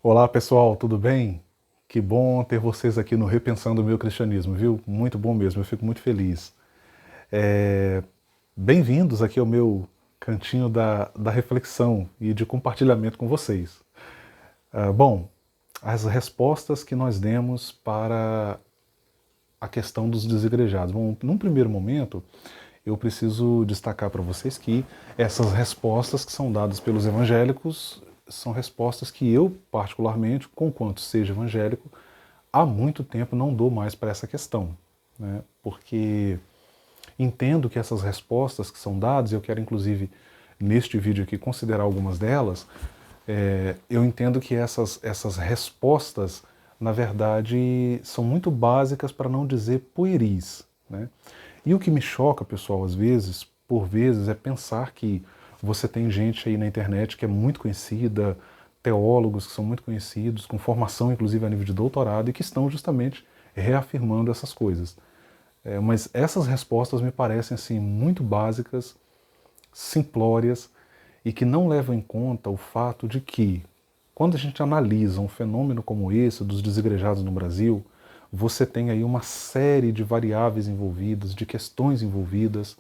Olá pessoal, tudo bem? Que bom ter vocês aqui no Repensando o Meu Cristianismo, viu? Muito bom mesmo, eu fico muito feliz. É, Bem-vindos aqui ao meu cantinho da reflexão e de compartilhamento com vocês. Bom, as respostas que nós demos para a questão dos desigrejados. Bom, num primeiro momento, eu preciso destacar para vocês que essas respostas que são dadas pelos evangélicos são respostas que eu, particularmente, conquanto seja evangélico, há muito tempo não dou mais para essa questão, né? Porque entendo que essas respostas que são dadas, e eu quero inclusive neste vídeo aqui considerar algumas delas, eu entendo que essas respostas, na verdade, são muito básicas, para não dizer pueris, né? E o que me choca, pessoal, às vezes, por vezes, é pensar que você tem gente aí na internet que é muito conhecida, teólogos que são muito conhecidos, com formação inclusive a nível de doutorado, e que estão justamente reafirmando essas coisas. Mas essas respostas me parecem assim muito básicas, simplórias, e que não levam em conta o fato de que, quando a gente analisa um fenômeno como esse dos desigrejados no Brasil, você tem aí uma série de variáveis envolvidas, de questões envolvidas.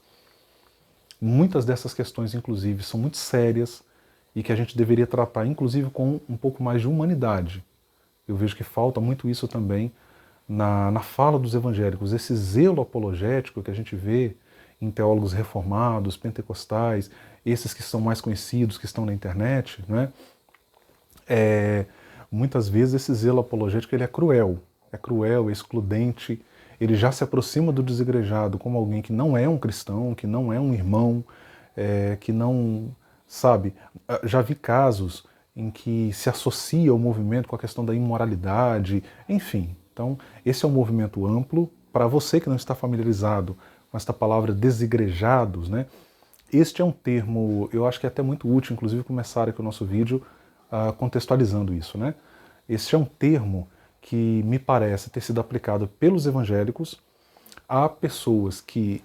Muitas dessas questões, inclusive, são muito sérias e que a gente deveria tratar, inclusive, com um pouco mais de humanidade. Eu vejo que falta muito isso também na fala dos evangélicos, esse zelo apologético que a gente vê em teólogos reformados, pentecostais, esses que são mais conhecidos, que estão na internet, né? É, Muitas vezes esse zelo apologético ele é cruel, é excludente, ele já se aproxima do desigrejado como alguém que não é um cristão, que não é um irmão, que não, sabe, já vi casos em que se associa o movimento com a questão da imoralidade, enfim. Então, esse é um movimento amplo. Para você que não está familiarizado com esta palavra desigrejados, né? Este é um termo, eu acho que é até muito útil, inclusive começar aqui o nosso vídeo contextualizando isso, né? Este é um termo que me parece ter sido aplicado pelos evangélicos a pessoas que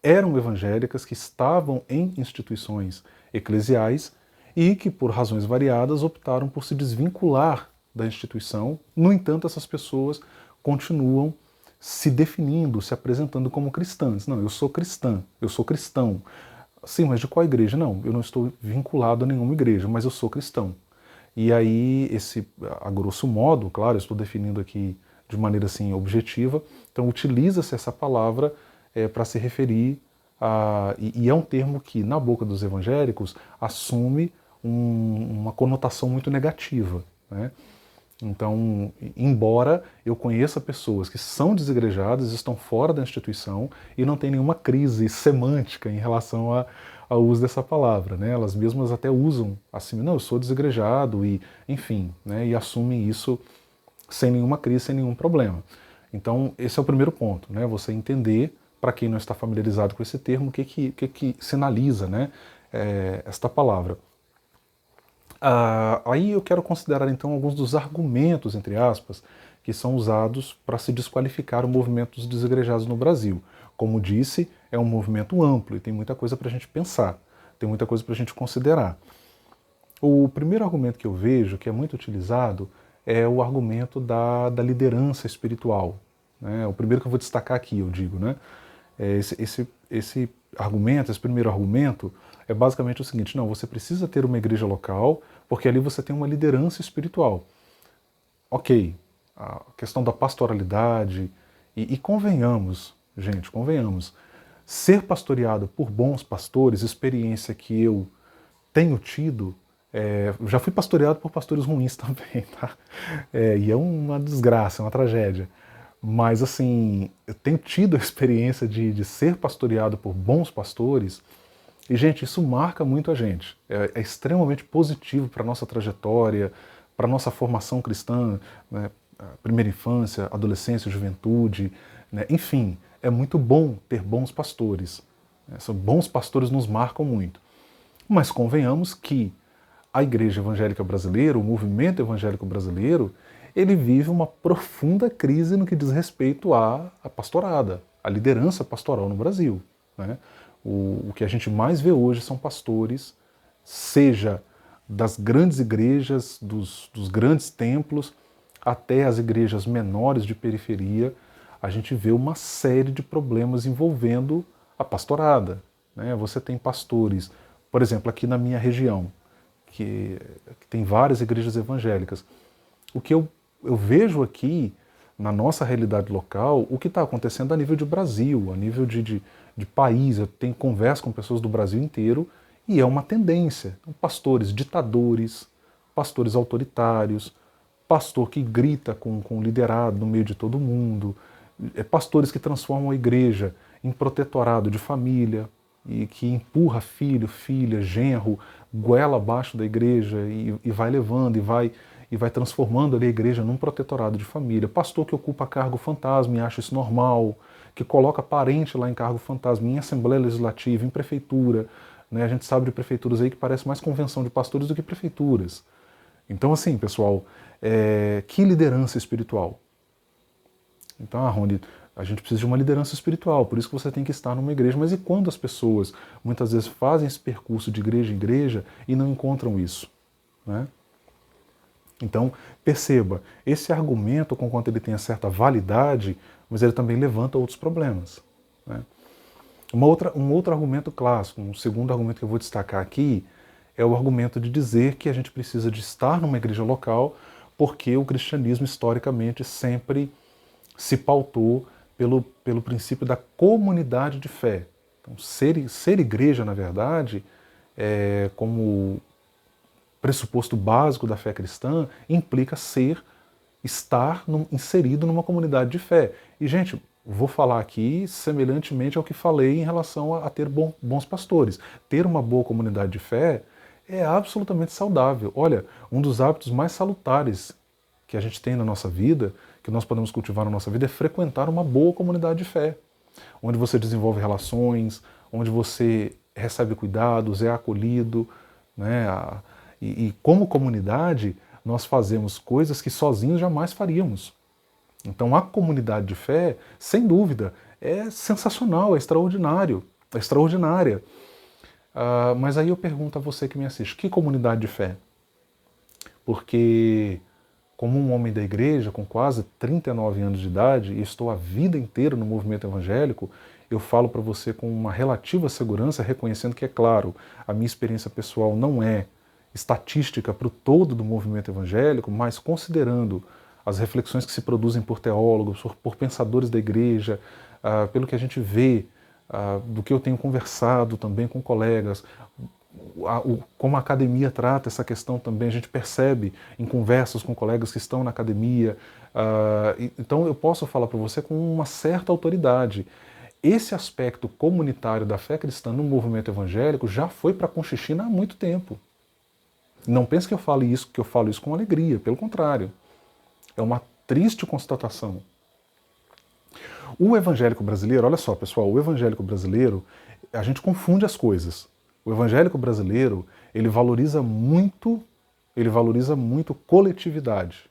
eram evangélicas, que estavam em instituições eclesiais e que, por razões variadas, optaram por se desvincular da instituição. No entanto, essas pessoas continuam se definindo, se apresentando como cristãs. Não, eu sou cristã, eu sou cristão. Sim, mas de qual igreja? Não, eu não estou vinculado a nenhuma igreja, mas eu sou cristão. E aí, a grosso modo, claro, eu estou definindo aqui de maneira assim objetiva, então utiliza-se essa palavra para se referir e é um termo que, na boca dos evangélicos, assume uma conotação muito negativa, né? Então, embora eu conheça pessoas que são desigrejadas, estão fora da instituição e não tem nenhuma crise semântica em relação ao uso dessa palavra, né? Elas mesmas até usam assim, não, eu sou desigrejado e, enfim, né? E assumem isso sem nenhuma crise, sem nenhum problema. Então, esse é o primeiro ponto, né? Você entender, para quem não está familiarizado com esse termo, o que sinaliza, né? Esta palavra. Aí eu quero considerar então alguns dos argumentos, entre aspas, que são usados para se desqualificar o movimento dos desigrejados no Brasil. Como disse, é um movimento amplo e tem muita coisa para a gente pensar, tem muita coisa para a gente considerar. O primeiro argumento que eu vejo, que é muito utilizado, é o argumento da liderança espiritual, né? O primeiro que eu vou destacar aqui, eu digo, né? Esse argumento, esse primeiro argumento, é basicamente o seguinte: não, você precisa ter uma igreja local, porque ali você tem uma liderança espiritual. Ok, a questão da pastoralidade, e convenhamos, gente, convenhamos, ser pastoreado por bons pastores, experiência que eu tenho tido, já fui pastoreado por pastores ruins também, tá? E é uma desgraça, é uma tragédia. Mas, assim, eu tenho tido a experiência de ser pastoreado por bons pastores, e, gente, isso marca muito a gente. É extremamente positivo para a nossa trajetória, para a nossa formação cristã, né? Primeira infância, adolescência, juventude, né? Enfim, é muito bom ter bons pastores. Né? Bons pastores nos marcam muito. Mas convenhamos que a Igreja Evangélica Brasileira, o movimento evangélico brasileiro, ele vive uma profunda crise no que diz respeito à pastorada, à liderança pastoral no Brasil, né? O que a gente mais vê hoje são pastores, seja das grandes igrejas, dos grandes templos, até as igrejas menores de periferia, a gente vê uma série de problemas envolvendo a pastorada, né? Você tem pastores, por exemplo, aqui na minha região, que tem várias igrejas evangélicas. O que eu vejo aqui, na nossa realidade local, o que está acontecendo a nível de Brasil, a nível de país. Eu tenho conversa com pessoas do Brasil inteiro e é uma tendência. Então, pastores ditadores, pastores autoritários, pastor que grita com o liderado no meio de todo mundo, pastores que transformam a igreja em protetorado de família e que empurra filho, filha, genro, goela abaixo da igreja e vai levando e vai transformando ali a igreja num protetorado de família. Pastor que ocupa cargo fantasma e acha isso normal, que coloca parente lá em cargo fantasma, em Assembleia Legislativa, em prefeitura. Né? A gente sabe de prefeituras aí que parece mais convenção de pastores do que prefeituras. Então, assim, pessoal, que liderança espiritual? Então, Rony, a gente precisa de uma liderança espiritual, por isso que você tem que estar numa igreja. Mas e quando as pessoas, muitas vezes, fazem esse percurso de igreja em igreja e não encontram isso? Né? Então, perceba, esse argumento, conquanto ele tenha certa validade, mas ele também levanta outros problemas. Né? Um outro argumento clássico, um segundo argumento que eu vou destacar aqui, é o argumento de dizer que a gente precisa de estar numa igreja local porque o cristianismo, historicamente, sempre se pautou pelo princípio da comunidade de fé. Então, ser igreja, na verdade, como pressuposto básico da fé cristã, implica estar inserido numa comunidade de fé. E, gente, vou falar aqui semelhantemente ao que falei em relação a ter bons pastores. Ter uma boa comunidade de fé é absolutamente saudável. Olha, um dos hábitos mais salutares que a gente tem na nossa vida, que nós podemos cultivar na nossa vida, é frequentar uma boa comunidade de fé, onde você desenvolve relações, onde você recebe cuidados, é acolhido, né? E como comunidade, nós fazemos coisas que sozinhos jamais faríamos. Então a comunidade de fé, sem dúvida, é sensacional, é extraordinário, é extraordinária. Mas aí eu pergunto a você que me assiste, que comunidade de fé? Porque, como um homem da igreja, com quase 39 anos de idade, e estou a vida inteira no movimento evangélico, eu falo para você com uma relativa segurança, reconhecendo que, é claro, a minha experiência pessoal não é estatística para o todo do movimento evangélico, mas considerando as reflexões que se produzem por teólogos, por pensadores da igreja, pelo que a gente vê, do que eu tenho conversado também com colegas, como a academia trata essa questão também, a gente percebe em conversas com colegas que estão na academia. Então eu posso falar para você com uma certa autoridade. Esse aspecto comunitário da fé cristã no movimento evangélico já foi para Conchichina há muito tempo. Não pense que eu falo isso com alegria, pelo contrário. É uma triste constatação. O evangélico brasileiro, olha só, pessoal, o evangélico brasileiro, a gente confunde as coisas. O evangélico brasileiro, ele valoriza muito coletividade.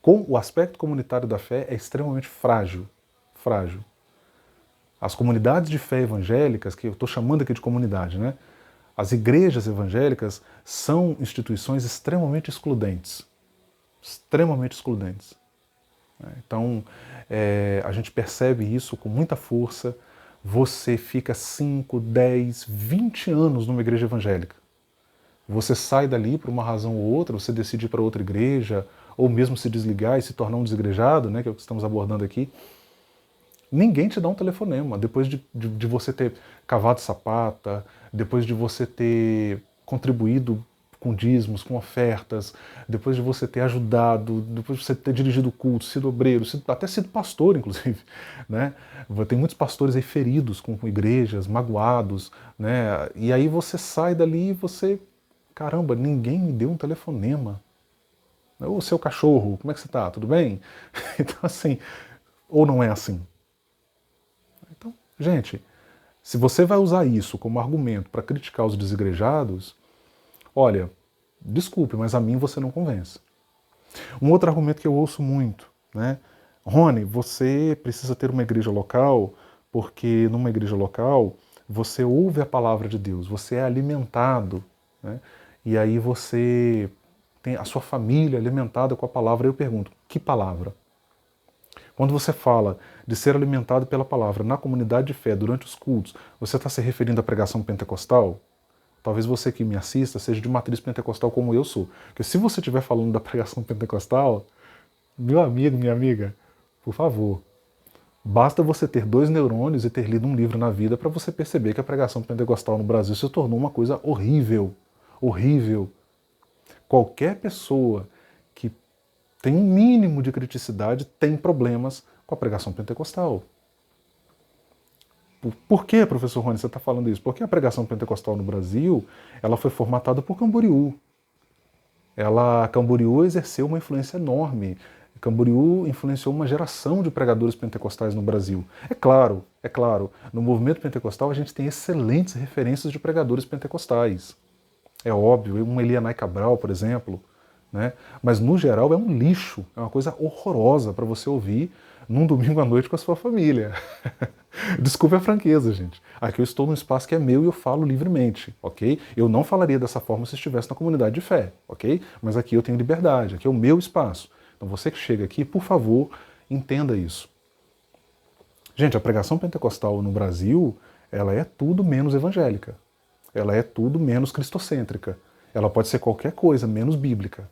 O aspecto comunitário da fé é extremamente frágil. As comunidades de fé evangélicas, que eu estou chamando aqui de comunidade, né? As igrejas evangélicas são instituições extremamente excludentes. Extremamente excludentes. Então, a gente percebe isso com muita força. Você fica 5, 10, 20 anos numa igreja evangélica. Você sai dali por uma razão ou outra, você decide ir para outra igreja, ou mesmo se desligar e se tornar um desigrejado, né, que é o que estamos abordando aqui. Ninguém te dá um telefonema depois de você ter cavado sapata, depois de você ter contribuído com dízimos, com ofertas, depois de você ter ajudado, depois de você ter dirigido o culto, sido obreiro, até sido pastor, inclusive. Né? Tem muitos pastores aí feridos com igrejas, magoados, né? E aí você sai dali e você, caramba, ninguém me deu um telefonema. Ô, seu cachorro, como é que você tá? Tudo bem? Então assim, ou não é assim? Então, gente, se você vai usar isso como argumento para criticar os desigrejados, olha, desculpe, mas a mim você não convence. Um outro argumento que eu ouço muito, né? Rony, você precisa ter uma igreja local, porque numa igreja local você ouve a palavra de Deus, você é alimentado, né? e aí você tem a sua família alimentada com a palavra. Eu pergunto, que palavra? Quando você fala de ser alimentado pela palavra na comunidade de fé durante os cultos, você está se referindo à pregação pentecostal? Talvez você que me assista seja de matriz pentecostal como eu sou. Porque se você estiver falando da pregação pentecostal, meu amigo, minha amiga, por favor, basta você ter 2 neurônios e ter lido um livro na vida para você perceber que a pregação pentecostal no Brasil se tornou uma coisa horrível. Horrível. Qualquer pessoa que tem um mínimo de criticidade tem problemas com a pregação pentecostal. Por que, professor Rony, você está falando isso? Porque a pregação pentecostal no Brasil, ela foi formatada por Camboriú. Camboriú exerceu uma influência enorme. Camboriú influenciou uma geração de pregadores pentecostais no Brasil. É claro, no movimento pentecostal a gente tem excelentes referências de pregadores pentecostais. É óbvio, um Elianai Cabral, por exemplo, né? Mas no geral é um lixo, é uma coisa horrorosa para você ouvir num domingo à noite com a sua família. Desculpe a franqueza, gente. Aqui eu estou num espaço que é meu e eu falo livremente, ok? Eu não falaria dessa forma se estivesse na comunidade de fé, ok? Mas aqui eu tenho liberdade, aqui é o meu espaço. Então você que chega aqui, por favor, entenda isso. Gente, a pregação pentecostal no Brasil, ela é tudo menos evangélica. Ela é tudo menos cristocêntrica. Ela pode ser qualquer coisa, menos bíblica.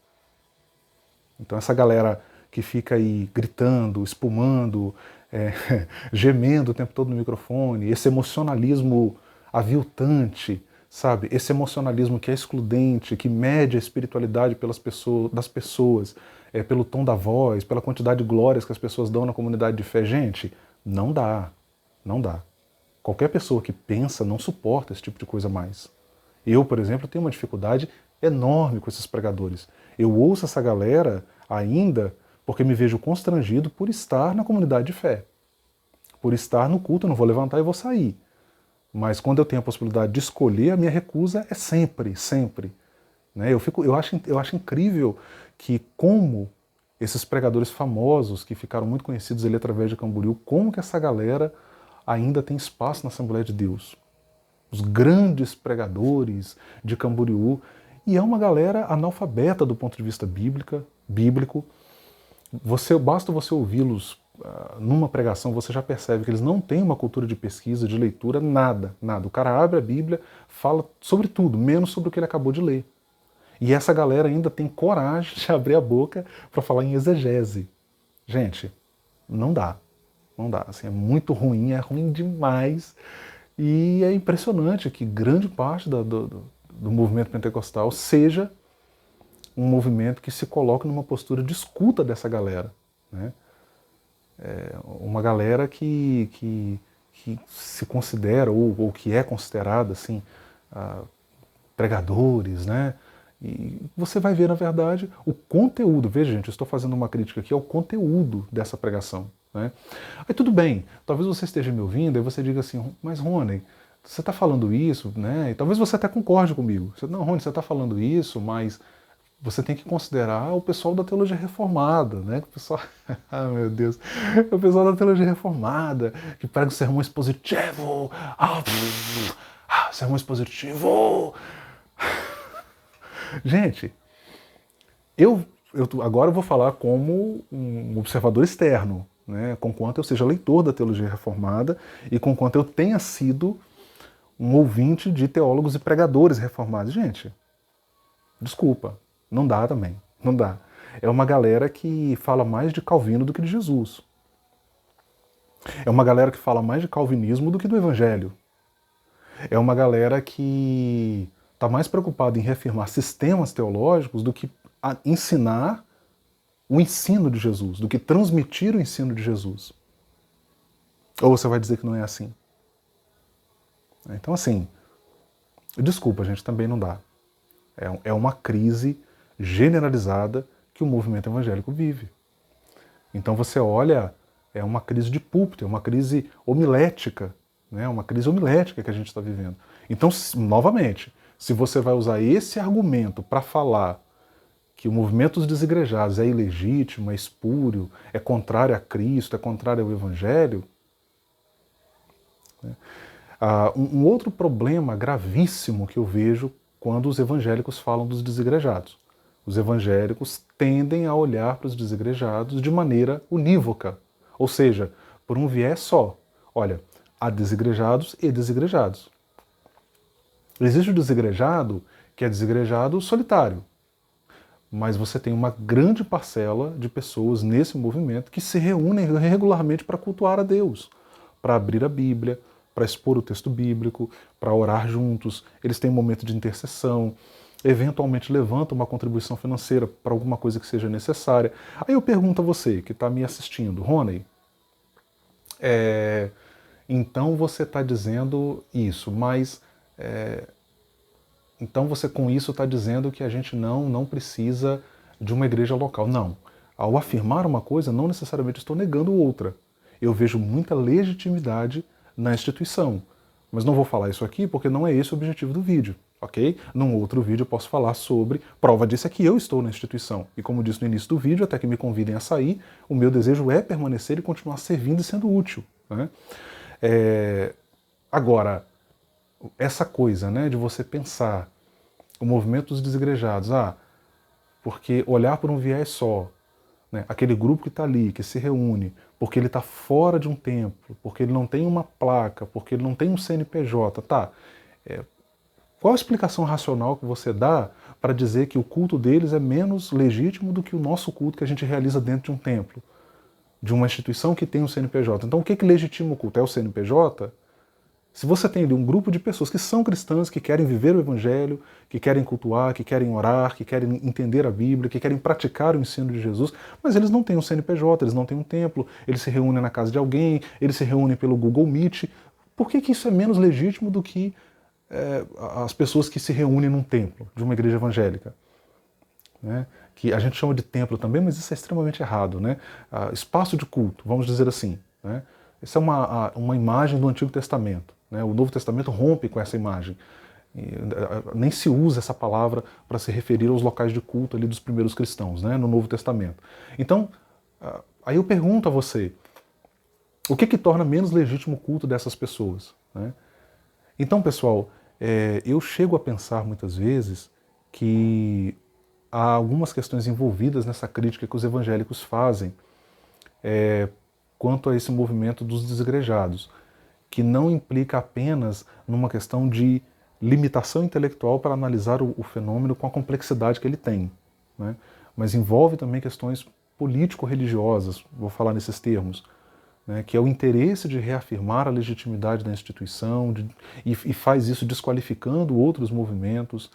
Então essa galera que fica aí gritando, espumando, gemendo o tempo todo no microfone, esse emocionalismo aviltante, sabe? Esse emocionalismo que é excludente, que mede a espiritualidade das pessoas, pelo tom da voz, pela quantidade de glórias que as pessoas dão na comunidade de fé. Gente, não dá, não dá. Qualquer pessoa que pensa não suporta esse tipo de coisa mais. Eu, por exemplo, tenho uma dificuldade enorme com esses pregadores. Eu ouço essa galera ainda porque me vejo constrangido por estar na comunidade de fé. Por estar no culto, eu não vou levantar e vou sair. Mas quando eu tenho a possibilidade de escolher, a minha recusa é sempre, sempre. Né? Eu acho incrível que como esses pregadores famosos, que ficaram muito conhecidos ali através de Camboriú, como que essa galera ainda tem espaço na Assembleia de Deus. Os grandes pregadores de Camboriú. E é uma galera analfabeta do ponto de vista bíblico. Basta você ouvi-los numa pregação, você já percebe que eles não têm uma cultura de pesquisa, de leitura, nada, nada. O cara abre a Bíblia, fala sobre tudo, menos sobre o que ele acabou de ler. E essa galera ainda tem coragem de abrir a boca para falar em exegese. Gente, não dá. Não dá. Assim, é muito ruim, é ruim demais. E é impressionante que grande parte do movimento pentecostal seja um movimento que se coloca numa postura de escuta dessa galera. Né? Uma galera que se considera, ou que é considerada assim, pregadores, né? E você vai ver, na verdade, o conteúdo. Veja, gente, eu estou fazendo uma crítica aqui ao conteúdo dessa pregação. Né? Aí tudo bem, talvez você esteja me ouvindo e você diga assim, mas Rony, você está falando isso, né? E talvez você até concorde comigo. Não, Rony, você está falando isso, mas você tem que considerar o pessoal da teologia reformada, né? O pessoal, ah, meu Deus, o pessoal da teologia reformada que prega o sermão expositivo, sermão expositivo. Gente, agora eu vou falar como um observador externo, né? Conquanto eu seja leitor da teologia reformada e conquanto eu tenha sido um ouvinte de teólogos e pregadores reformados. Gente, desculpa, não dá também, não dá. É uma galera que fala mais de Calvino do que de Jesus. É uma galera que fala mais de calvinismo do que do evangelho. É uma galera que está mais preocupada em reafirmar sistemas teológicos do que ensinar o ensino de Jesus, do que transmitir o ensino de Jesus. Ou você vai dizer que não é assim? Então, assim, desculpa, gente, também não dá. É uma crise generalizada que o movimento evangélico vive. Então você olha, é uma crise de púlpito, é uma crise homilética, né? Uma crise homilética que a gente está vivendo. Então, novamente, se você vai usar esse argumento para falar que o movimento dos desigrejados é ilegítimo, é espúrio, é contrário a Cristo, é contrário ao Evangelho, né? Um outro problema gravíssimo que eu vejo quando os evangélicos falam dos desigrejados. Os evangélicos tendem a olhar para os desigrejados de maneira unívoca, ou seja, por um viés só. Olha, há desigrejados e desigrejados. Existe o desigrejado, que é desigrejado solitário, mas você tem uma grande parcela de pessoas nesse movimento que se reúnem regularmente para cultuar a Deus, para abrir a Bíblia, para expor o texto bíblico, para orar juntos. Eles têm um momento de intercessão, eventualmente levantam uma contribuição financeira para alguma coisa que seja necessária. Aí eu pergunto a você que está me assistindo, Rony, então você está dizendo isso, mas então você com isso está dizendo que a gente não precisa de uma igreja local. Não. Ao afirmar uma coisa, não necessariamente estou negando outra. Eu vejo muita legitimidade na instituição. Mas não vou falar isso aqui porque não é esse o objetivo do vídeo, ok? Num outro vídeo eu posso falar sobre prova disso é que eu estou na instituição. E como disse no início do vídeo, até que me convidem a sair, o meu desejo é permanecer e continuar servindo e sendo útil, né? Agora, essa coisa, né, de você pensar o movimento dos desigrejados, porque olhar por um viés só, né, aquele grupo que está ali, que se reúne, porque ele está fora de um templo, porque ele não tem uma placa, porque ele não tem um CNPJ, tá? Qual a explicação racional que você dá para dizer que o culto deles é menos legítimo do que o nosso culto que a gente realiza dentro de um templo, de uma instituição que tem um CNPJ? Então o que legitima o culto? É o CNPJ? Se você tem ali um grupo de pessoas que são cristãs, que querem viver o Evangelho, que querem cultuar, que querem orar, que querem entender a Bíblia, que querem praticar o ensino de Jesus, mas eles não têm um CNPJ, eles não têm um templo, eles se reúnem na casa de alguém, eles se reúnem pelo Google Meet. Por que isso é menos legítimo do que as pessoas que se reúnem num templo de uma igreja evangélica? Né? Que a gente chama de templo também, mas isso é extremamente errado, né? Espaço de culto, vamos dizer assim, né? Isso é uma imagem do Antigo Testamento, né? O Novo Testamento rompe com essa imagem. Nem se usa essa palavra para se referir aos locais de culto ali dos primeiros cristãos, né? No Novo Testamento. Então, aí eu pergunto a você, o que torna menos legítimo o culto dessas pessoas, né? Então, pessoal, eu chego a pensar muitas vezes que há algumas questões envolvidas nessa crítica que os evangélicos fazem quanto a esse movimento dos desigrejados, que não implica apenas numa questão de limitação intelectual para analisar o fenômeno com a complexidade que ele tem, né? Mas envolve também questões político-religiosas, vou falar nesses termos, né? Que é o interesse de reafirmar a legitimidade da instituição e faz isso desqualificando outros movimentos.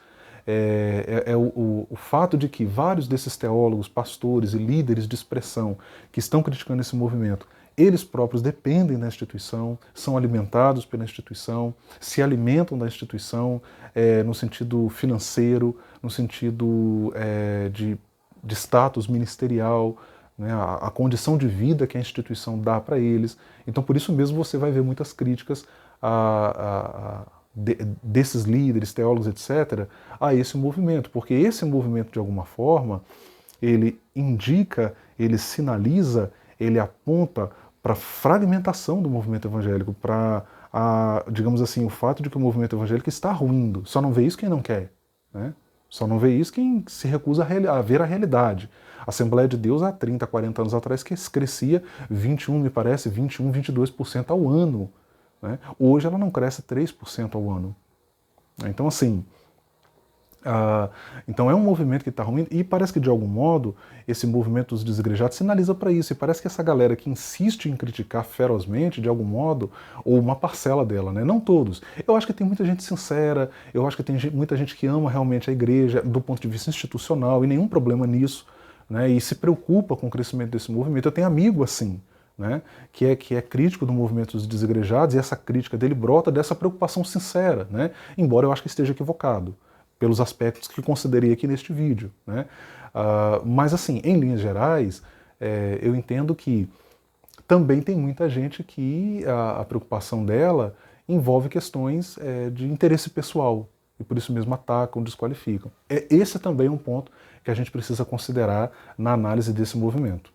O fato de que vários desses teólogos, pastores e líderes de expressão que estão criticando esse movimento, eles próprios dependem da instituição, são alimentados pela instituição, se alimentam da instituição no sentido financeiro, no sentido de status ministerial, né, a condição de vida que a instituição dá para eles. Então, por isso mesmo, você vai ver muitas críticas desses líderes, teólogos, etc., a esse movimento, porque esse movimento, de alguma forma, ele indica, ele sinaliza, ele aponta para a fragmentação do movimento evangélico, para, digamos assim, o fato de que o movimento evangélico está ruindo. Só não vê isso quem não quer, né? Só não vê isso quem se recusa a ver a realidade. A Assembleia de Deus, há 30, 40 anos atrás, que crescia 21, me parece, 21, 22% ao ano, né? Hoje ela não cresce 3% ao ano. Então, assim, então é um movimento que está ruim e parece que, de algum modo, esse movimento dos desigrejados sinaliza para isso. E parece que essa galera que insiste em criticar ferozmente, de algum modo, ou uma parcela dela, né? Não todos. Eu acho que tem muita gente sincera, eu acho que tem muita gente que ama realmente a igreja do ponto de vista institucional e nenhum problema nisso, né? E se preocupa com o crescimento desse movimento. Eu tenho amigo assim, né? Que é crítico do movimento dos desigrejados, e essa crítica dele brota dessa preocupação sincera, né? Embora eu acho que esteja equivocado, pelos aspectos que considerei aqui neste vídeo, né? Mas assim, em linhas gerais, eu entendo que também tem muita gente que a preocupação dela envolve questões de interesse pessoal, e por isso mesmo atacam, desqualificam. Esse também é um ponto que a gente precisa considerar na análise desse movimento.